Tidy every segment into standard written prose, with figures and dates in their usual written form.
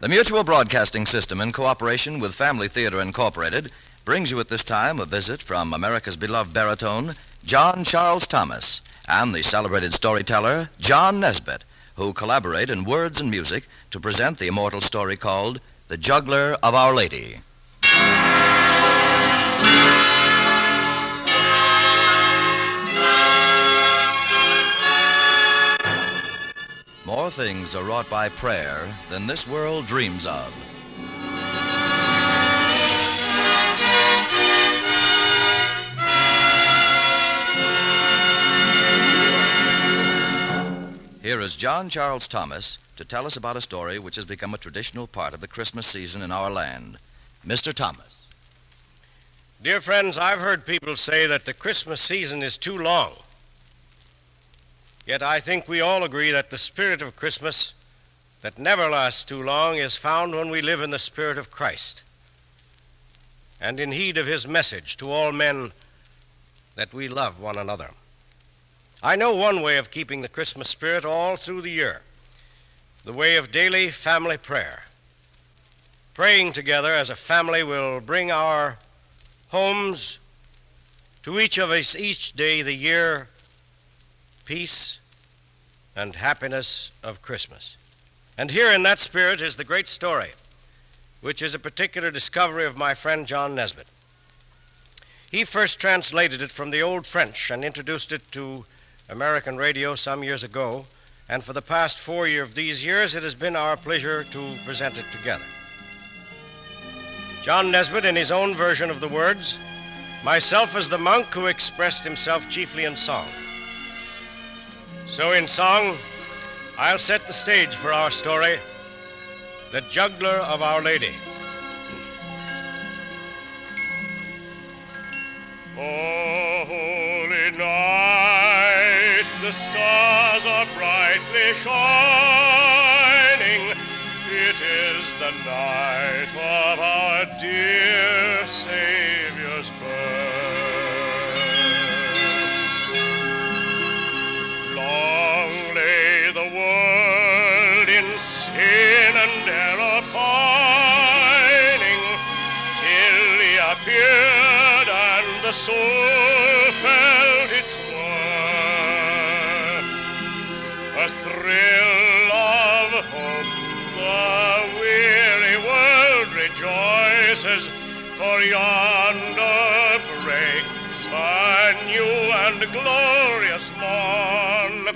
The Mutual Broadcasting System, in cooperation with Family Theater Incorporated, brings you at this time a visit from America's beloved baritone, John Charles Thomas, and the celebrated storyteller, John Nesbitt, who collaborate in words and music to present the immortal story called The Juggler of Our Lady. More things are wrought by prayer than this world dreams of. Here is John Charles Thomas to tell us about a story which has become a traditional part of the Christmas season in our land. Mr. Thomas. Dear friends, I've heard people say that the Christmas season is too long. Yet I think we all agree that the spirit of Christmas, that never lasts too long, is found when we live in the spirit of Christ and in heed of his message to all men that we love one another. I know one way of keeping the Christmas spirit all through the year, the way of daily family prayer. Praying together as a family will bring our homes to each of us each day the year peace and happiness of Christmas. And here in that spirit is the great story, which is a particular discovery of my friend John Nesbitt. He first translated it from the Old French and introduced it to American radio some years ago, and for the past 4 of these years it has been our pleasure to present it together. John Nesbitt in his own version of the words, myself as the monk who expressed himself chiefly in song. So in song, I'll set the stage for our story, The Juggler of Our Lady. Oh, holy night, the stars are brightly shining. It is the night of our dear Savior's birth. Sin and error pining, till he appeared and the soul felt its worth. A thrill of hope, the weary world rejoices, for yonder breaks a new and glorious morn.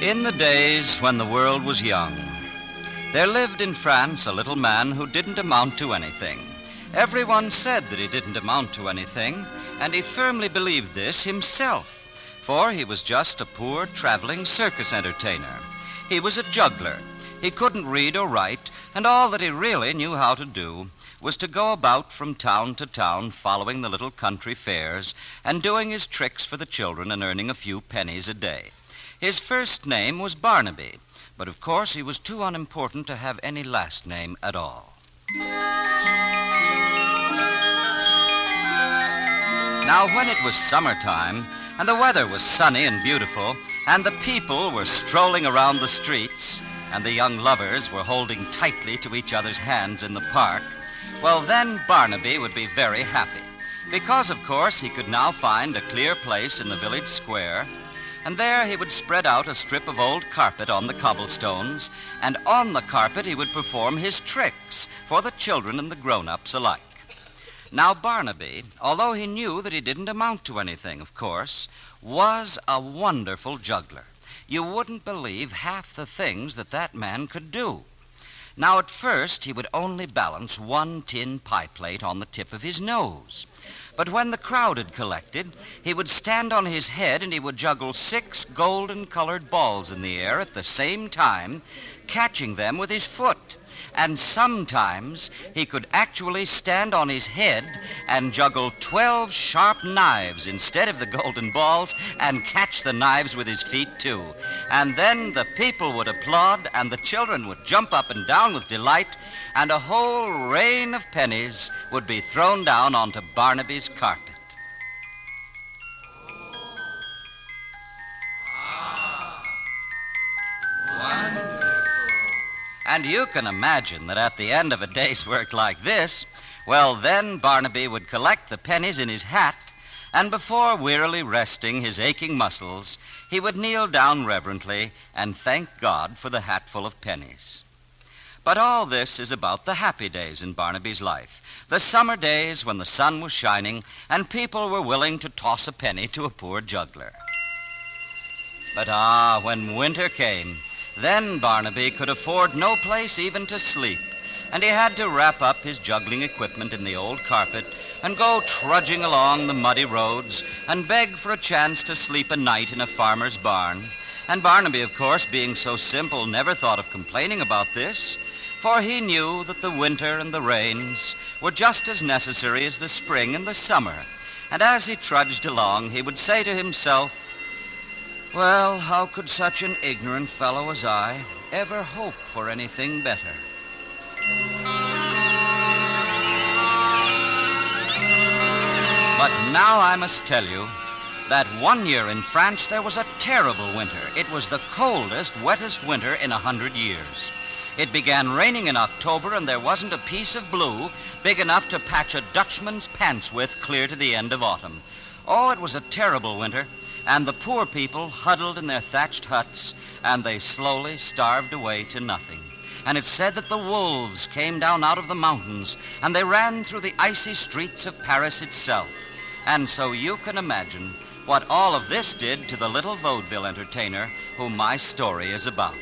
In the days when the world was young, there lived in France a little man who didn't amount to anything. Everyone said that he didn't amount to anything, and he firmly believed this himself, for he was just a poor traveling circus entertainer. He was a juggler. He couldn't read or write, and all that he really knew how to do was to go about from town to town following the little country fairs and doing his tricks for the children and earning a few pennies a day. His first name was Barnaby, but of course he was too unimportant to have any last name at all. Now, when it was summertime, and the weather was sunny and beautiful, and the people were strolling around the streets, and the young lovers were holding tightly to each other's hands in the park, well, then Barnaby would be very happy, Because, of course, he could now find a clear place in the village square, and there he would spread out a strip of old carpet on the cobblestones, and on the carpet he would perform his tricks for the children and the grown-ups alike. Now, Barnaby, although he knew that he didn't amount to anything, of course, was a wonderful juggler. You wouldn't believe half the things that man could do. Now, at first, he would only balance one tin pie plate on the tip of his nose. But when the crowd had collected, he would stand on his head and he would juggle 6 golden-colored balls in the air at the same time, catching them with his foot. And sometimes he could actually stand on his head and juggle 12 sharp knives instead of the golden balls and catch the knives with his feet, too. And then the people would applaud and the children would jump up and down with delight, and a whole rain of pennies would be thrown down onto Barnaby's carpet. And you can imagine that at the end of a day's work like this, well, then Barnaby would collect the pennies in his hat, and before wearily resting his aching muscles, he would kneel down reverently and thank God for the hatful of pennies. But all this is about the happy days in Barnaby's life, the summer days when the sun was shining and people were willing to toss a penny to a poor juggler. But when winter came, then Barnaby could afford no place even to sleep, and he had to wrap up his juggling equipment in the old carpet and go trudging along the muddy roads and beg for a chance to sleep a night in a farmer's barn. And Barnaby, of course, being so simple, never thought of complaining about this, for he knew that the winter and the rains were just as necessary as the spring and the summer. And as he trudged along, he would say to himself, "Well, how could such an ignorant fellow as I ever hope for anything better?" But now I must tell you that one year in France there was a terrible winter. It was the coldest, wettest winter in 100 years. It began raining in October, and there wasn't a piece of blue big enough to patch a Dutchman's pants with clear to the end of autumn. Oh, it was a terrible winter. And the poor people huddled in their thatched huts, and they slowly starved away to nothing. And it's said that the wolves came down out of the mountains, and they ran through the icy streets of Paris itself. And so you can imagine what all of this did to the little vaudeville entertainer whom my story is about.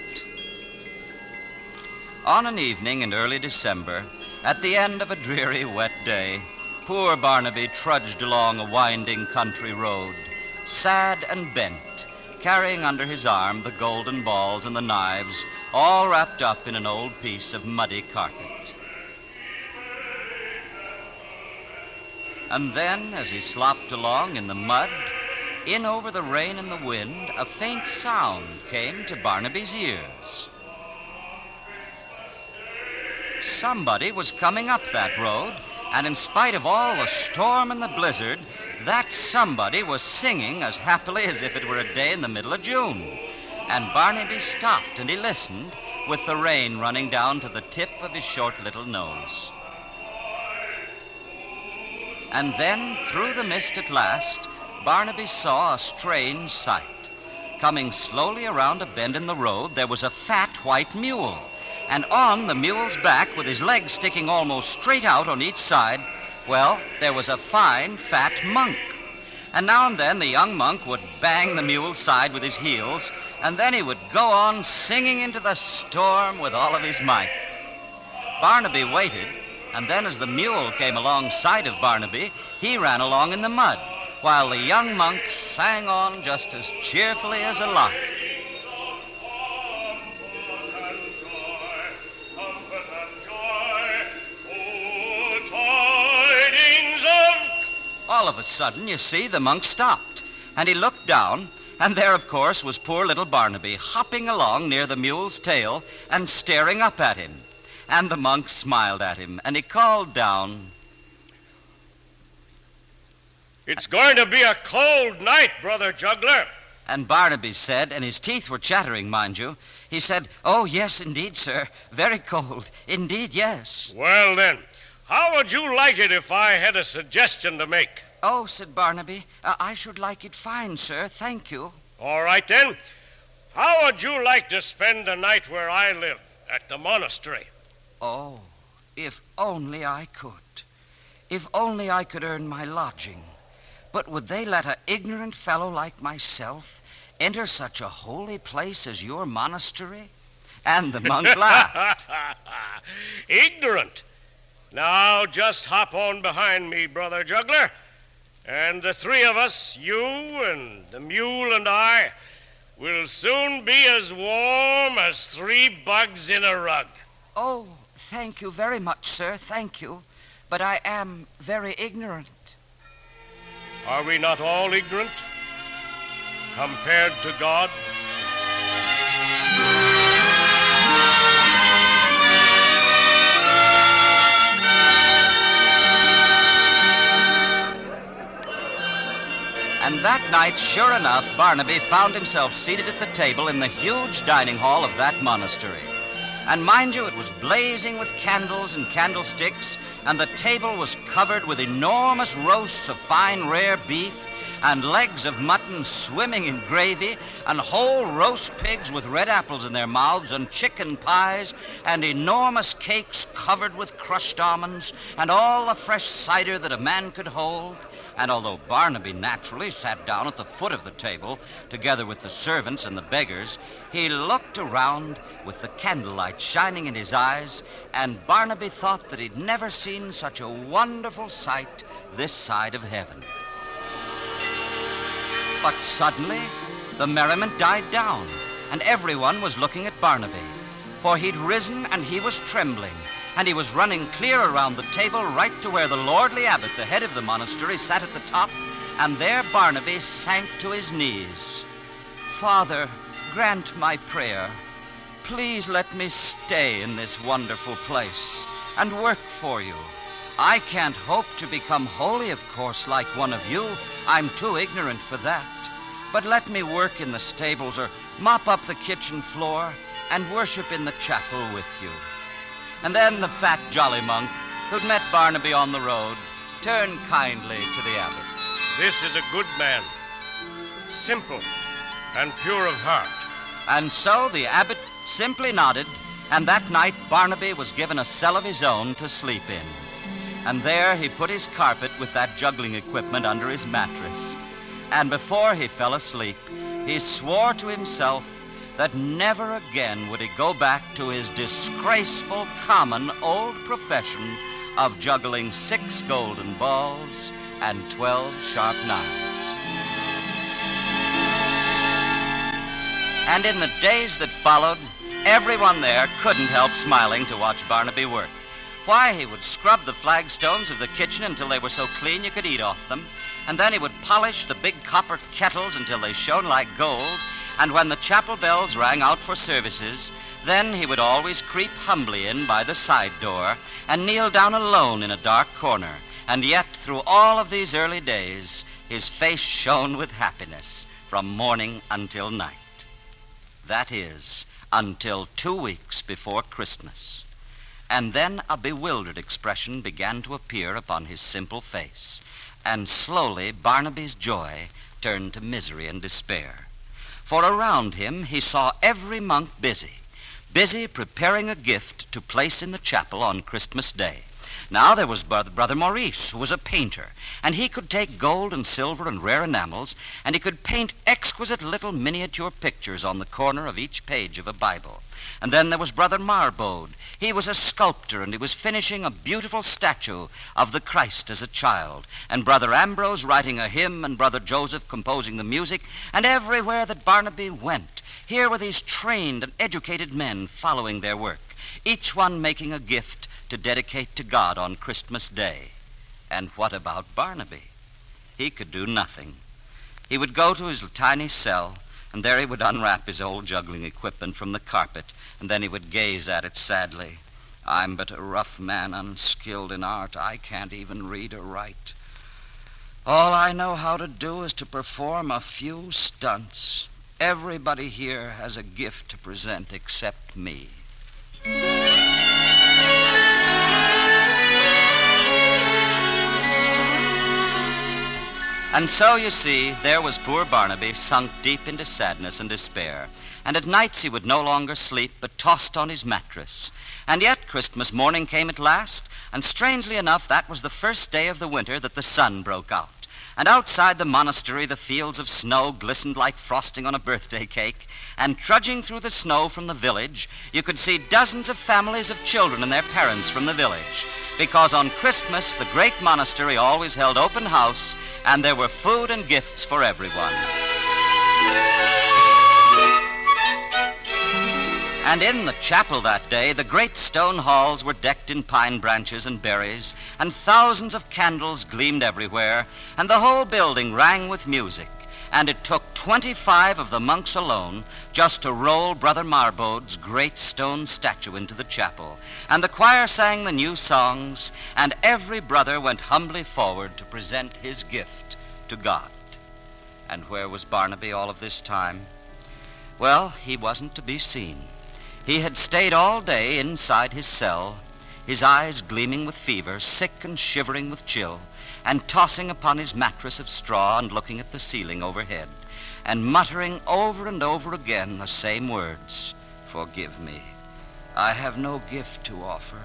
On an evening in early December, at the end of a dreary, wet day, poor Barnaby trudged along a winding country road, sad and bent, carrying under his arm the golden balls and the knives, all wrapped up in an old piece of muddy carpet. And then, as he slopped along in the mud, in over the rain and the wind, a faint sound came to Barnaby's ears. Somebody was coming up that road, and in spite of all the storm and the blizzard, that somebody was singing as happily as if it were a day in the middle of June. And Barnaby stopped and he listened, with the rain running down to the tip of his short little nose. And then, through the mist at last, Barnaby saw a strange sight. Coming slowly around a bend in the road, there was a fat white mule. And on the mule's back, with his legs sticking almost straight out on each side, well, there was a fine, fat monk. And now and then the young monk would bang the mule's side with his heels, and then he would go on singing into the storm with all of his might. Barnaby waited, and then as the mule came alongside of Barnaby, he ran along in the mud, while the young monk sang on just as cheerfully as a lark. All of a sudden, you see, the monk stopped, and he looked down, and there, of course, was poor little Barnaby hopping along near the mule's tail and staring up at him. And the monk smiled at him, and he called down, "It's going to be a cold night, Brother Juggler." And Barnaby said, and his teeth were chattering, mind you, he said, "Oh, yes, indeed, sir. Very cold. Indeed, yes." "Well, then, How would you like it if I had a suggestion to make? Oh, said Barnaby, I should like it fine, sir, thank you. All right, then. How would you like to spend the night where I live, at the monastery? Oh, if only I could. If only I could earn my lodging. But would they let an ignorant fellow like myself enter such a holy place as your monastery? And the monk laughed. Ignorant? Now just hop on behind me, Brother Juggler, and the three of us, you and the mule and I, will soon be as warm as 3 bugs in a rug. Oh, thank you very much, sir, thank you. But I am very ignorant. Are we not all ignorant compared to God? And that night, sure enough, Barnaby found himself seated at the table in the huge dining hall of that monastery. And mind you, it was blazing with candles and candlesticks, and the table was covered with enormous roasts of fine, rare beef, and legs of mutton swimming in gravy, and whole roast pigs with red apples in their mouths, and chicken pies, and enormous cakes covered with crushed almonds, and all the fresh cider that a man could hold. And although Barnaby naturally sat down at the foot of the table, together with the servants and the beggars, he looked around with the candlelight shining in his eyes, and Barnaby thought that he'd never seen such a wonderful sight this side of heaven. But suddenly, the merriment died down, and everyone was looking at Barnaby, for he'd risen and he was trembling, and he was running clear around the table right to where the lordly abbot, the head of the monastery, sat at the top, and there Barnaby sank to his knees. Father, grant my prayer. Please let me stay in this wonderful place and work for you. I can't hope to become holy, of course, like one of you. I'm too ignorant for that. But let me work in the stables or mop up the kitchen floor and worship in the chapel with you. And then the fat jolly monk, who'd met Barnaby on the road, turned kindly to the abbot. This is a good man, simple and pure of heart. And so the abbot simply nodded, and that night Barnaby was given a cell of his own to sleep in. And there he put his carpet with that juggling equipment under his mattress. And before he fell asleep, he swore to himself that never again would he go back to his disgraceful, common old profession of juggling 6 golden balls and 12 sharp knives. And in the days that followed, everyone there couldn't help smiling to watch Barnaby work. Why, he would scrub the flagstones of the kitchen until they were so clean you could eat off them, and then he would polish the big copper kettles until they shone like gold, and when the chapel bells rang out for services, then he would always creep humbly in by the side door and kneel down alone in a dark corner. And yet, through all of these early days, his face shone with happiness from morning until night. That is, until 2 weeks before Christmas. And then a bewildered expression began to appear upon his simple face, and slowly Barnaby's joy turned to misery and despair. For around him he saw every monk busy preparing a gift to place in the chapel on Christmas Day. Now there was Brother Maurice, who was a painter, and he could take gold and silver and rare enamels, and he could paint exquisite little miniature pictures on the corner of each page of a Bible. And then there was Brother Marbode. He was a sculptor, and he was finishing a beautiful statue of the Christ as a child. And Brother Ambrose writing a hymn, and Brother Joseph composing the music. And everywhere that Barnaby went, here were these trained and educated men following their work, each one making a gift to dedicate to God on Christmas Day. And what about Barnaby? He could do nothing. He would go to his tiny cell, and there he would unwrap his old juggling equipment from the carpet, and then he would gaze at it sadly. I'm but a rough man, unskilled in art. I can't even read or write. All I know how to do is to perform a few stunts. Everybody here has a gift to present except me. And so, you see, there was poor Barnaby sunk deep into sadness and despair. And at nights he would no longer sleep, but tossed on his mattress. And yet Christmas morning came at last, and strangely enough, that was the first day of the winter that the sun broke out. And outside the monastery, the fields of snow glistened like frosting on a birthday cake. And trudging through the snow from the village, you could see dozens of families of children and their parents from the village. Because on Christmas, the great monastery always held open house, and there were food and gifts for everyone. And in the chapel that day, the great stone halls were decked in pine branches and berries, and thousands of candles gleamed everywhere, and the whole building rang with music. And it took 25 of the monks alone just to roll Brother Marbode's great stone statue into the chapel. And the choir sang the new songs, and every brother went humbly forward to present his gift to God. And where was Barnaby all of this time? Well, he wasn't to be seen. He had stayed all day inside his cell, his eyes gleaming with fever, sick and shivering with chill, and tossing upon his mattress of straw and looking at the ceiling overhead, and muttering over and over again the same words, "Forgive me. I have no gift to offer.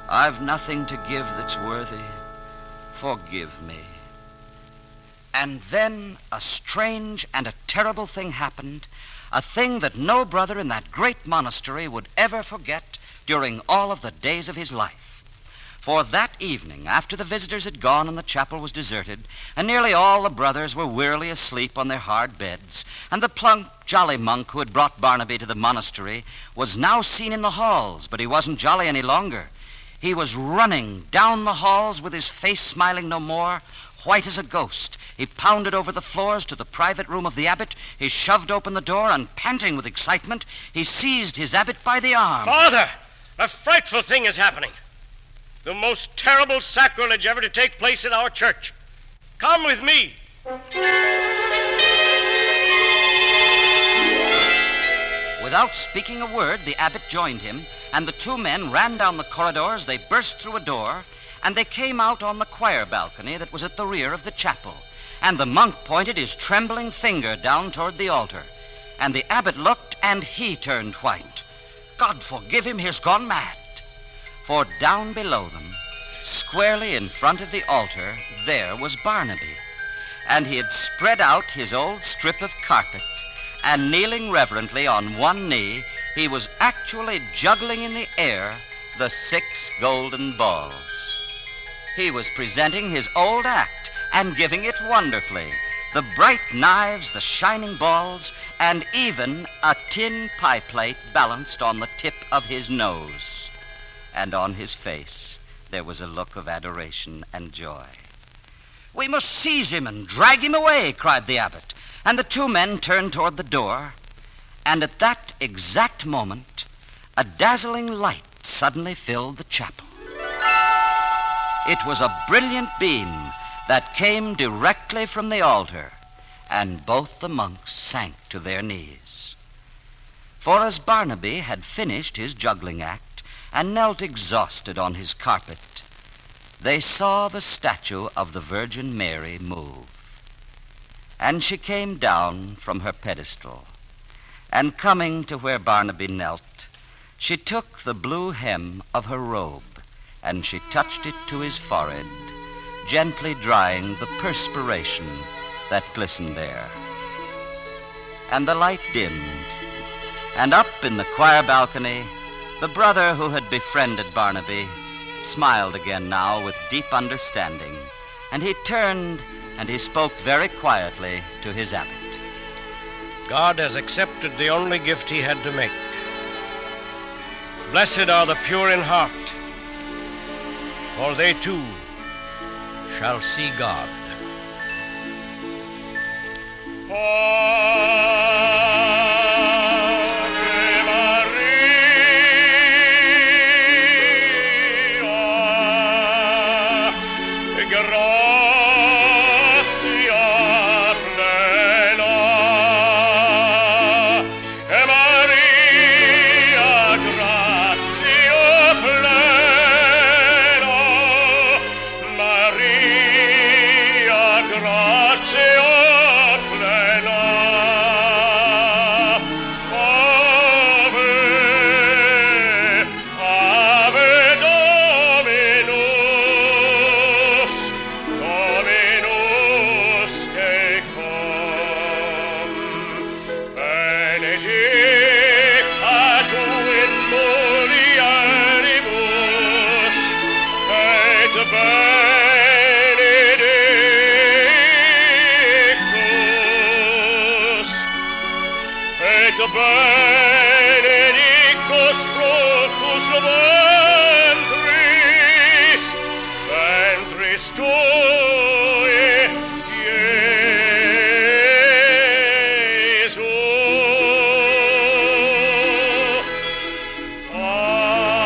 I've nothing to give that's worthy. Forgive me." And then a strange and a terrible thing happened, a thing that no brother in that great monastery would ever forget during all of the days of his life. For that evening, after the visitors had gone and the chapel was deserted, and nearly all the brothers were wearily asleep on their hard beds, and the plump, jolly monk who had brought Barnaby to the monastery was now seen in the halls, but he wasn't jolly any longer. He was running down the halls with his face smiling no more, white as a ghost. He pounded over the floors to the private room of the abbot. He shoved open the door, and panting with excitement, he seized his abbot by the arm. "Father, a frightful thing is happening. The most terrible sacrilege ever to take place in our church. Come with me." Without speaking a word, the abbot joined him, and the two men ran down the corridors. They burst through a door, and they came out on the choir balcony that was at the rear of the chapel. And the monk pointed his trembling finger down toward the altar. And the abbot looked, and he turned white. God forgive him, he's gone mad. For down below them, squarely in front of the altar, there was Barnaby. And he had spread out his old strip of carpet, and kneeling reverently on one knee, he was actually juggling in the air the 6 golden balls. He was presenting his old act and giving it wonderfully. The bright knives, the shining balls, and even a tin pie plate balanced on the tip of his nose. And on his face, there was a look of adoration and joy. "We must seize him and drag him away," cried the abbot. And the two men turned toward the door. And at that exact moment, a dazzling light suddenly filled the chapel. It was a brilliant beam that came directly from the altar, and both the monks sank to their knees. For as Barnaby had finished his juggling act and knelt exhausted on his carpet, they saw the statue of the Virgin Mary move. And she came down from her pedestal, and coming to where Barnaby knelt, she took the blue hem of her robe, and she touched it to his forehead, gently drying the perspiration that glistened there. And the light dimmed, and up in the choir balcony, the brother who had befriended Barnaby smiled again now with deep understanding, and he turned and he spoke very quietly to his abbot. God has accepted the only gift he had to make. Blessed are the pure in heart, for they too shall see God. Maria, benedictus fructus ventris tui, Iesu. Ave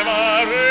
Maria.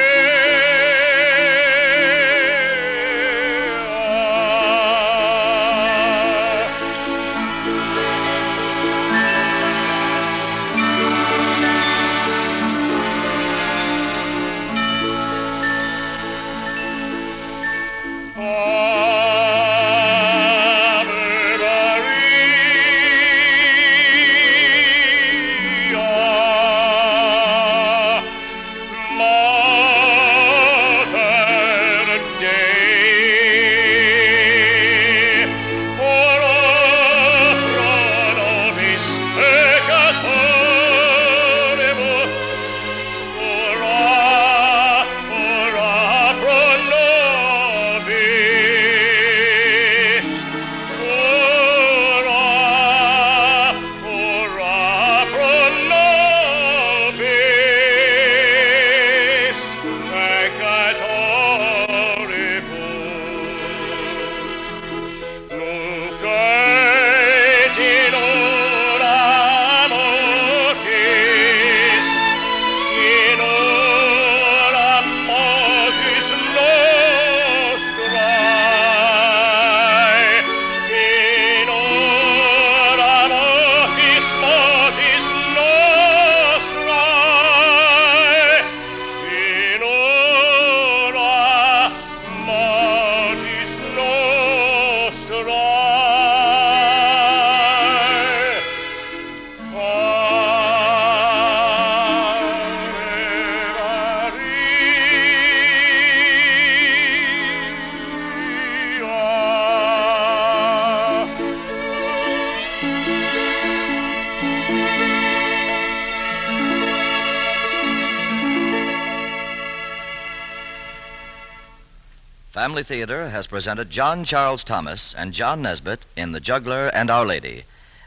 Family Theater has presented John Charles Thomas and John Nesbitt in The Juggler and Our Lady.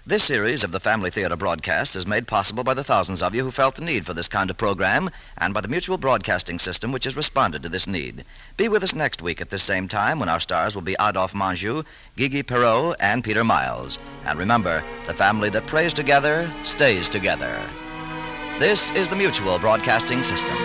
This series of the Family Theater broadcasts is made possible by the thousands of you who felt the need for this kind of program and by the mutual broadcasting system which has responded to this need. Be with us next week at this same time when our stars will be Adolphe Manjou, Gigi Perrault, and Peter Miles. And remember, the family that prays together stays together. This is the Mutual Broadcasting System.